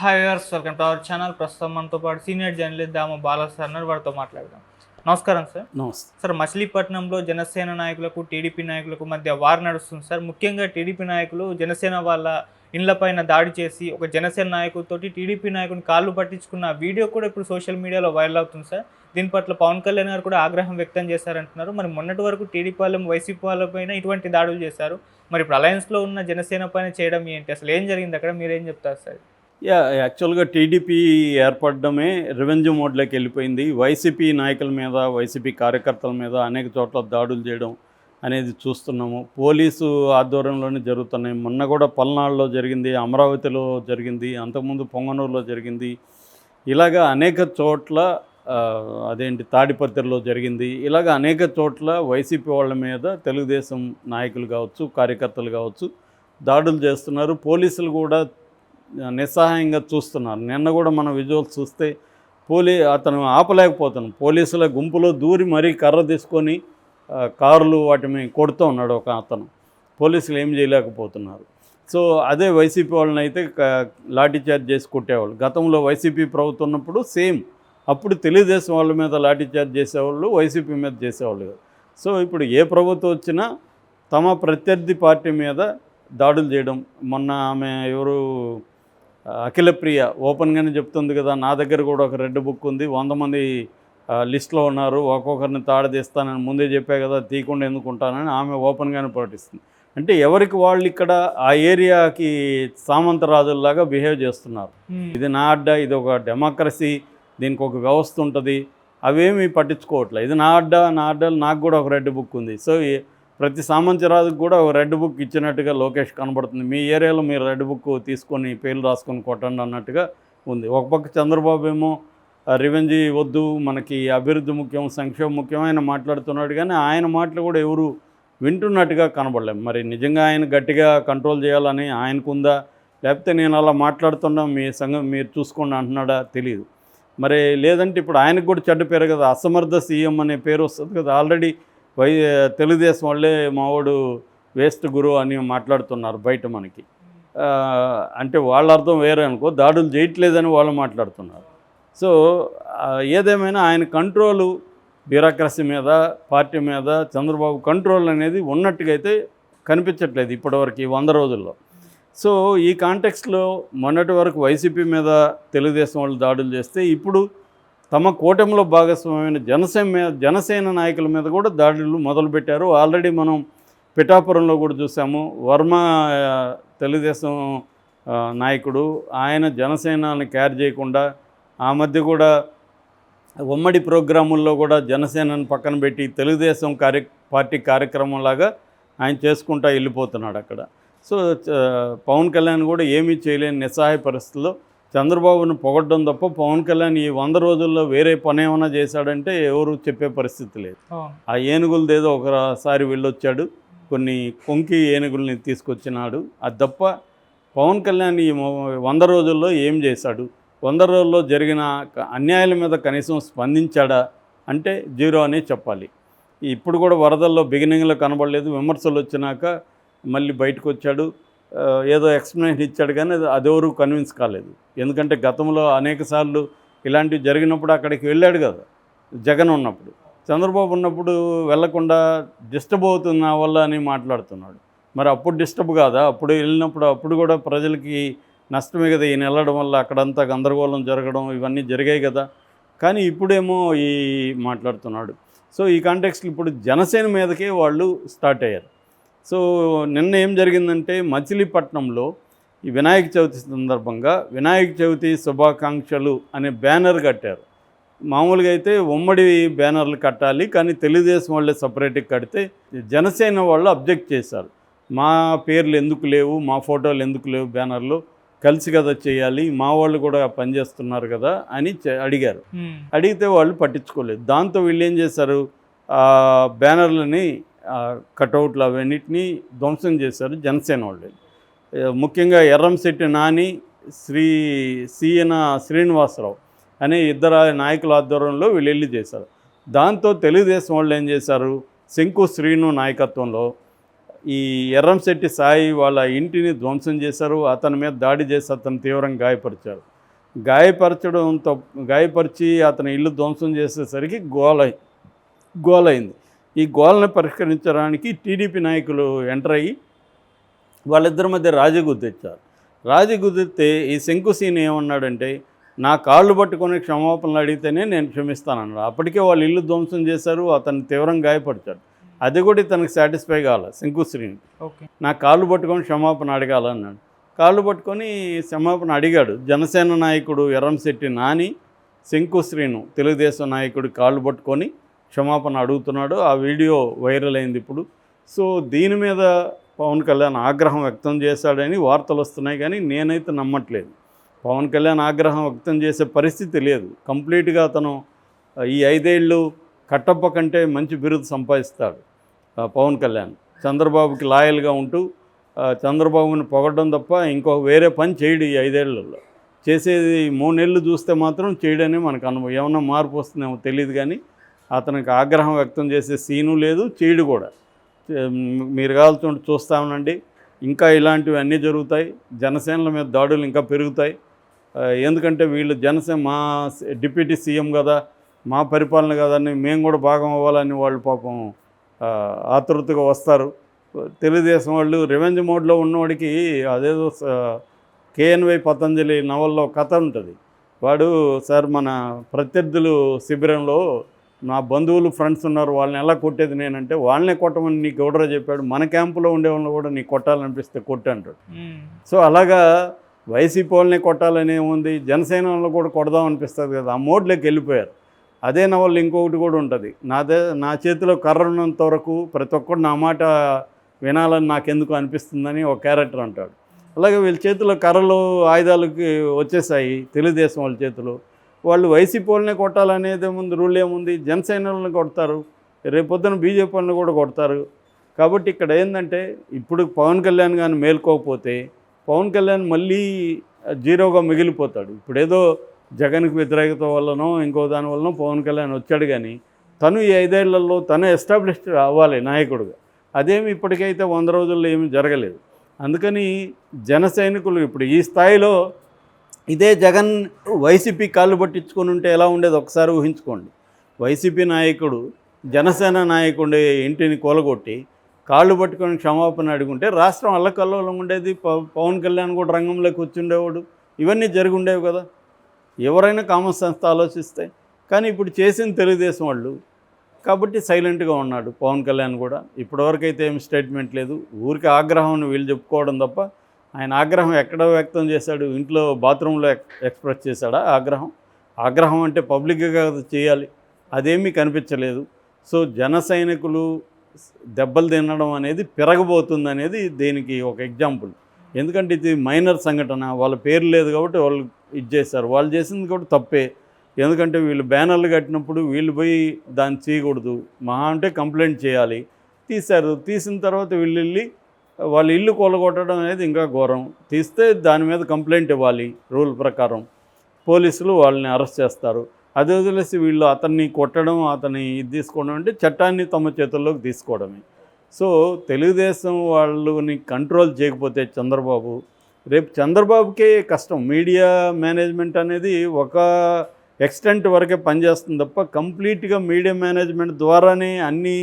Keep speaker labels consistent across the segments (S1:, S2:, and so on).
S1: Hi viewers, welcome to our channel. ప్రస్తుతం మనతో పాటు సీనియర్ జర్నలిస్ట్ దామ బాలా సార్ ఉన్నారు. వారితో మాట్లాడదాం. నమస్కారం సార్.
S2: నమస్తే.
S1: సార్, మచిలీపట్నంలో జనసేన నాయకులకు టీడీపీ నాయకులకు మధ్య వార్ నడుస్తుంది సార్. ముఖ్యంగా టీడీపీ నాయకులు జనసేన వాళ్ళ ఇండ్లపైన దాడి చేసి ఒక జనసేన నాయకులతోటి టీడీపీ నాయకుని కాళ్ళు పట్టించుకున్న వీడియో కూడా ఇప్పుడు సోషల్ మీడియాలో వైరల్ అవుతుంది సార్. దీని పట్ల పవన్ కళ్యాణ్ గారు కూడా ఆగ్రహం వ్యక్తం చేశారంటున్నారు. మరి మొన్నటి వరకు టీడీపీ వాళ్ళ వైసీపీ వాళ్ళపైన ఇటువంటి దాడులు చేశారు. మరి ఇప్పుడు అలయన్స్లో ఉన్న జనసేన పైన చేయడం ఏంటి? అసలు ఏం జరిగింది అక్కడ? మీరేం చెప్తారు సార్?
S2: యాక్చువల్గా టీడీపీ ఏర్పడడమే రివెంజ్ మోడ్లోకి వెళ్ళిపోయింది. వైసీపీ నాయకుల మీద, వైసీపీ కార్యకర్తల మీద అనేక చోట్ల దాడులు చేయడం అనేది చూస్తున్నాము. పోలీసు ఆధ్వర్యంలోనే జరుగుతున్నాయి. మొన్న కూడా పల్నాడులో జరిగింది, అమరావతిలో జరిగింది, అంతకుముందు పొంగనూరులో జరిగింది. ఇలాగా అనేక చోట్ల తాడిపత్రిలో జరిగింది. ఇలాగ అనేక చోట్ల వైసీపీ వాళ్ళ మీద తెలుగుదేశం నాయకులు కావచ్చు, కార్యకర్తలు కావచ్చు దాడులు చేస్తున్నారు. పోలీసులు కూడా నిస్సహాయంగా చూస్తున్నారు. నిన్న కూడా మనం విజువల్స్ చూస్తే అతను ఆపలేకపోతున్నాం. పోలీసుల గుంపులో దూరి మరీ కర్ర తీసుకొని కార్లు వాటిని కొడుతూ ఉన్నాడు ఒక అతను. పోలీసులు ఏం చేయలేకపోతున్నారు. సో అదే వైసీపీ వాళ్ళని అయితే లాఠీ చార్జ్ చేసి కొట్టేవాళ్ళు. గతంలో వైసీపీ ప్రభుత్వం ఉన్నప్పుడు సేమ్, అప్పుడు తెలుగుదేశం వాళ్ళ మీద లాఠీ చార్జ్ చేసేవాళ్ళు, వైసీపీ మీద చేసేవాళ్ళు కాదు. సో ఇప్పుడు ఏ ప్రభుత్వం వచ్చినా తమ ప్రత్యర్థి పార్టీ మీద దాడులు చేయడం. మొన్న ఆమె ఎవరు అఖిలప్రియ ఓపెన్గానే చెప్తుంది కదా, నా దగ్గర కూడా ఒక రెడ్ బుక్ ఉంది, 100 మంది లిస్టులో ఉన్నారు, ఒక్కొక్కరిని తాడదీస్తానని ముందే చెప్పే కదా, తీయకుండా ఎందుకుంటానని ఆమె ఓపెన్గానే ప్రకటిస్తుంది. అంటే ఎవరికి వాళ్ళు ఇక్కడ ఆ ఏరియాకి సామంతరాజుల్లాగా బిహేవ్ చేస్తున్నారు. ఇది నా అడ్డా, ఇది ఒక డెమోక్రసీ, దీనికి ఒక వ్యవస్థ ఉంటుంది, అవేమీ పట్టించుకోవట్లేదు. ఇది నా అడ్డాలు, నాకు కూడా ఒక రెడ్ బుక్ ఉంది. సో ప్రతి సామంతరాజుకు కూడా ఒక రెడ్ బుక్ ఇచ్చినట్టుగా లోకేష్ కనబడుతుంది. మీ ఏరియాలో మీరు రెడ్ బుక్ తీసుకొని పేర్లు రాసుకొని కొట్టండి అన్నట్టుగా ఉంది. ఒక పక్క చంద్రబాబు ఏమో రివెంజ్ వద్దు, మనకి అభివృద్ధి ముఖ్యం, సంక్షేమం ముఖ్యమైన మాట్లాడుతున్నాడు. కానీ ఆయన మాటలు కూడా ఎవరు వింటున్నట్టుగా కనబడలేము. మరి నిజంగా ఆయన గట్టిగా కంట్రోల్ చేయాలని ఆయనకుందా, లేకపోతే నేను అలా మాట్లాడుతున్నా మీ సంఘం మీరు చూసుకోండి అంటున్నాడా తెలియదు. మరి లేదంటే ఇప్పుడు ఆయనకు కూడా చెడ్డ పేరు కదా, అసమర్థ సీఎం అనే పేరు వస్తుంది కదా. ఆల్రెడీ తెలుగుదేశం వాళ్ళే మావాడు వేస్ట్ గురు అని మాట్లాడుతున్నారు బయట మనకి. అంటే వాళ్ళ అర్థం వేరే అనుకో, దాడులు చేయట్లేదని వాళ్ళు మాట్లాడుతున్నారు. సో ఏదేమైనా ఆయన కంట్రోలు బ్యూరోక్రసీ మీద, పార్టీ మీద చంద్రబాబు కంట్రోల్ అనేది ఉన్నట్టుగా అయితే కనిపించట్లేదు ఇప్పటివరకు ఈ 100 రోజుల్లో. సో ఈ కాంటెక్స్లో మొన్నటి వరకు వైసీపీ మీద తెలుగుదేశం వాళ్ళు దాడులు చేస్తే, ఇప్పుడు తమ కూటమిలో భాగస్వామ్యమైన జనసేన నాయకుల మీద కూడా దాడులు మొదలుపెట్టారు. ఆల్రెడీ మనం పిఠాపురంలో కూడా చూసాము. వర్మ తెలుగుదేశం నాయకుడు, ఆయన జనసేనని క్యార్ చేయకుండా ఆ మధ్య కూడా ఉమ్మడి ప్రోగ్రాముల్లో కూడా జనసేనని పక్కన పెట్టి తెలుగుదేశం పార్టీ కార్యక్రమంలాగా ఆయన చేసుకుంటూ వెళ్ళిపోతున్నాడు అక్కడ. సో పవన్ కళ్యాణ్ కూడా ఏమీ చేయలేని నిస్సహాయ పరిస్థితుల్లో చంద్రబాబును పొగడ్డం తప్ప పవన్ కళ్యాణ్ ఈ 100 రోజుల్లో వేరే పని ఏమైనా చేశాడంటే ఎవరు చెప్పే పరిస్థితి లేదు. ఆ ఏనుగులదేదో ఒకసారి వెళ్ళొచ్చాడు, కొన్ని కొంకి ఏనుగుల్ని తీసుకొచ్చినాడు. అది తప్ప పవన్ కళ్యాణ్ ఈ 100 రోజుల్లో ఏం చేశాడు? 100 రోజుల్లో జరిగిన అన్యాయాల మీద కనీసం స్పందించాడా అంటే జీరో అనే చెప్పాలి. ఇప్పుడు కూడా వరదల్లో బిగినింగ్లో కనబడలేదు, విమర్శలు వచ్చినాక మళ్ళీ బయటకు వచ్చాడు, ఏదో ఎక్స్ప్లెనేషన్ ఇచ్చాడు. కానీ అదెవరు కన్విన్స్ కాలేదు. ఎందుకంటే గతంలో అనేక సార్లు ఇలాంటివి జరిగినప్పుడు అక్కడికి వెళ్ళాడు కదా, జగన్ ఉన్నప్పుడు. చంద్రబాబు ఉన్నప్పుడు వెళ్లకుండా డిస్టర్బ్ అవుతుంది నా వల్ల అని మాట్లాడుతున్నాడు. మరి అప్పుడు డిస్టర్బ్ కాదా? అప్పుడు వెళ్ళినప్పుడు అప్పుడు కూడా ప్రజలకి నష్టమే కదా ఈయన వెళ్ళడం వల్ల, అక్కడంతా గందరగోళం జరగడం ఇవన్నీ జరిగాయి కదా. కానీ ఇప్పుడేమో మాట్లాడుతున్నాడు. సో ఈ కాంటెక్స్లో ఇప్పుడు జనసేన మీదకే వాళ్ళు స్టార్ట్ అయ్యారు. సో నిన్న ఏం జరిగిందంటే, మచిలీపట్నంలో ఈ వినాయక చవితి సందర్భంగా వినాయక చవితి శుభాకాంక్షలు అనే బ్యానర్ కట్టారు. మామూలుగా అయితే ఉమ్మడి బ్యానర్లు కట్టాలి, కానీ తెలుగుదేశం వాళ్ళే సపరేట్గా కడితే జనసేన వాళ్ళు అబ్జెక్ట్ చేశారు. మా పేర్లు ఎందుకు లేవు, మా ఫోటోలు ఎందుకు లేవు బ్యానర్లు, కలిసి కదా చేయాలి, మా వాళ్ళు కూడా పనిచేస్తున్నారు కదా అని అడిగారు. అడిగితే వాళ్ళు పట్టించుకోలేదు. దాంతో వీళ్ళు ఏం చేశారు, బ్యానర్లని కటౌట్లు అవన్నిటినీ ధ్వంసం చేశారు జనసేన వాళ్ళు. ముఖ్యంగా ఎర్రంశెట్టి నాని, సీఎన శ్రీనివాసరావు అనే ఇద్దరు నాయకుల ఆధ్వర్యంలో వీళ్ళు వెళ్ళి చేశారు. దాంతో తెలుగుదేశం వాళ్ళు ఏం చేశారు, శంకు శ్రీను నాయకత్వంలో ఈ ఎర్రంశెట్టి సాయి వాళ్ళ ఇంటిని ధ్వంసం చేశారు. అతని మీద దాడి చేసి అతను తీవ్రంగా గాయపరిచారు. గాయపరిచి అతని ఇల్లు ధ్వంసం చేసేసరికి గోలైంది. ఈ గోలను పరిష్కరించడానికి టీడీపీ నాయకులు ఎంటర్ అయ్యి వాళ్ళిద్దరి మధ్య రాజీ కుదిర్చారు. రాజీ కుదిరితే ఈ శంకుసీని ఏమన్నాడంటే, నా కాళ్ళు పట్టుకొని క్షమాపణలు అడిగితేనే నేను క్షమిస్తానన్నాడు. అప్పటికే వాళ్ళు ఇల్లు ధ్వంసం చేశారు, అతన్ని తీవ్రంగా గాయపరిచారు. అది కూడా తనకు సాటిస్ఫై కావాలి శంకుశ్రీని. నా కాళ్ళు పట్టుకొని క్షమాపణ అడగాలన్నాడు. కాళ్ళు పట్టుకొని క్షమాపణ అడిగాడు. జనసేన నాయకుడు ఎర్రంశెట్టి నాని శంకుశ్రీను తెలుగుదేశం నాయకుడు కాళ్ళు పట్టుకొని క్షమాపణ అడుగుతున్నాడు. ఆ వీడియో వైరల్ అయింది ఇప్పుడు. సో దీని మీద పవన్ కళ్యాణ్ ఆగ్రహం వ్యక్తం చేశాడని వార్తలు వస్తున్నాయి, కానీ నేనైతే నమ్మట్లేదు. పవన్ కళ్యాణ్ ఆగ్రహం వ్యక్తం చేసే పరిస్థితి లేదు. కంప్లీట్గా అతను ఈ 5 ఏళ్ళు కట్టప్ప కంటే మంచి బిరుదు సంపాదిస్తాడు పవన్ కళ్యాణ్. చంద్రబాబుకి లాయల్గా ఉంటూ చంద్రబాబుని పొగడడం తప్ప ఇంకో వేరే పని చేయడు ఈ 5 ఏళ్లలో. చేసేది 3 నెలలు చూస్తే మాత్రం చేయడని మనకు అనుభవం. ఏమన్నా మార్పు వస్తుందేమో తెలియదు, కానీ అతనికి ఆగ్రహం వ్యక్తం చేసే సీను లేదు, చేయడు కూడా. మీరు కావాల్సి చూస్తామనండి, ఇంకా ఇలాంటివి అన్నీ జరుగుతాయి. జనసేనల మీద దాడులు ఇంకా పెరుగుతాయి. ఎందుకంటే వీళ్ళు మా డిప్యూటీ సీఎం కదా, మా పరిపాలన కదని మేము కూడా భాగం అవ్వాలని వాళ్ళు పాపం ఆతృతగా వస్తారు. తెలుగుదేశం వాళ్ళు రివెంజ్ మోడ్లో ఉన్నవాడికి అదేదో కేఎన్వై పతంజలి నవల్లో కథ ఉంటుంది. వాడు సార్ మన ప్రత్యర్థులు శిబిరంలో నా బంధువులు ఫ్రెండ్స్ ఉన్నారు, వాళ్ళని ఎలా కొట్టేది నేనంటే, వాళ్ళనే కొట్టమని నీకు ఎవడరా చెప్పాడు, మన క్యాంపులో ఉండే వాళ్ళని కూడా నీకు కొట్టాలనిపిస్తే కొట్టు అంటాడు. సో అలాగా వైసీపీ వాళ్ళని కొట్టాలని ఏముంది, జనసేన వాళ్ళని కూడా కొడదాం అనిపిస్తుంది కదా, ఆ మోడ్లోకి వెళ్ళిపోయారు. అదే నవల్లో ఇంకొకటి కూడా ఉంటుంది, నా చేతిలో కర్ర ఉన్నంత వరకు ప్రతి ఒక్కడు నా మాట వినాలని నాకెందుకు అనిపిస్తుందని ఒక క్యారెక్టర్ అంటాడు. అలాగే వీళ్ళ చేతిలో కర్రలు ఆయుధాలకి వచ్చేసాయి తెలుగుదేశం వాళ్ళ చేతిలో. వాళ్ళు వైసీపీ వాళ్ళనే కొట్టాలనేది ముందు రూల్ ఏముంది, జనసేన వాళ్ళని కొడతారు, రేపొద్దున బీజేపీ వాళ్ళని కూడా కొడతారు. కాబట్టి ఇక్కడ ఏంటంటే, ఇప్పుడు పవన్ కళ్యాణ్ కానీ మేల్కోకపోతే పవన్ కళ్యాణ్ మళ్ళీ జీరోగా మిగిలిపోతాడు. ఇప్పుడేదో జగన్కి వ్యతిరేకత వల్లనో ఇంకో దాని వల్లనో పవన్ కళ్యాణ్ వచ్చాడు, కానీ తను ఈ 5 ఏళ్లలో తనే ఎస్టాబ్లిష్డ్ అవ్వాలి నాయకుడుగా. అదేమి ఇప్పటికైతే 100 రోజుల్లో ఏమీ జరగలేదు. అందుకని జన సైనికులు ఇప్పుడు ఈ స్థాయిలో, ఇదే జగన్ వైసీపీ కాళ్ళు పట్టించుకొని ఉంటే ఎలా ఉండేది ఒకసారి ఊహించుకోండి. వైసీపీ నాయకుడు జనసేన నాయకుడి ఇంటిని కూలగొట్టి కాళ్ళు పట్టుకొని క్షమాపణ అడుగుంటే రాష్ట్రం అల్లకల్లోలం ఉండేది. పవన్ కళ్యాణ్ కూడా రంగంలోకి వచ్చిండేవాడు, ఇవన్నీ జరిగి ఉండేవి కదా ఎవరైనా కామన్ సెన్స్ ఆలోచిస్తే. కానీ ఇప్పుడు చేసిన తెలుగుదేశం వాళ్ళు కాబట్టి సైలెంట్గా ఉన్నాడు పవన్ కళ్యాణ్ కూడా. ఇప్పటివరకైతే ఏమి స్టేట్మెంట్ లేదు, ఊరికి ఆగ్రహం వీళ్ళు చెప్పుకోవడం తప్ప. ఆయన ఆగ్రహం ఎక్కడ వ్యక్తం చేశాడు, ఇంట్లో బాత్రూంలో ఎక్స్ప్రెస్ చేశాడా ఆగ్రహం అంటే పబ్లిక్గా చేయాలి, అదేమీ కనిపించలేదు. సో జన సైనికులు దెబ్బలు తినడం అనేది పెరగబోతుంది అనేది దీనికి ఒక ఎగ్జాంపుల్. ఎందుకంటే ఇది మైనర్ సంఘటన, వాళ్ళ పేరు లేదు కాబట్టి వాళ్ళు ఇది చేశారు. వాళ్ళు చేసింది కూడా తప్పే. ఎందుకంటే వీళ్ళు బ్యానర్లు కట్టినప్పుడు వీళ్ళు పోయి దాన్ని చేయకూడదు, మహా అంటే కంప్లైంట్ చేయాలి. తీశారు, తీసిన తర్వాత వీళ్ళు వెళ్ళి వాళ్ళ ఇల్లు కూలగొట్టడం అనేది ఇంకా ఘోరం. తీస్తే దాని మీద కంప్లైంట్ ఇవ్వాలి రూల్ ప్రకారం, పోలీసులు వాళ్ళని అరెస్ట్ చేస్తారు. అది వదిలేసి వీళ్ళు అతన్ని కొట్టడం, అతన్ని ఇది తీసుకోవడం అంటే చట్టాన్ని తమ చేతుల్లోకి తీసుకోవడమే. సో తెలుగుదేశం వాళ్ళని కంట్రోల్ చేయకపోతే చంద్రబాబు, రేపు చంద్రబాబుకే కష్టం. మీడియా మేనేజ్మెంట్ అనేది ఒక ఎక్స్టెంట్ వరకే పనిచేస్తుంది తప్ప కంప్లీట్గా మీడియా మేనేజ్మెంట్ ద్వారానే అన్నీ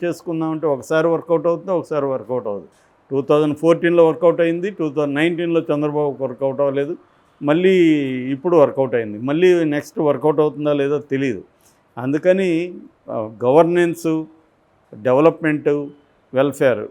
S2: చేసుకుందామంటే ఒకసారి వర్కౌట్ అవుతుంది, ఒకసారి వర్కౌట్ అవుతుంది. 2014లో వర్కౌట్ అయింది, 2019లో చంద్రబాబుకి వర్కౌట్ అవ్వలేదు, మళ్ళీ ఇప్పుడు వర్కౌట్ అయింది. మళ్ళీ నెక్స్ట్ వర్కౌట్ అవుతుందా లేదో తెలియదు. అందుకని గవర్నెన్సు, డెవలప్మెంటు, వెల్ఫేర్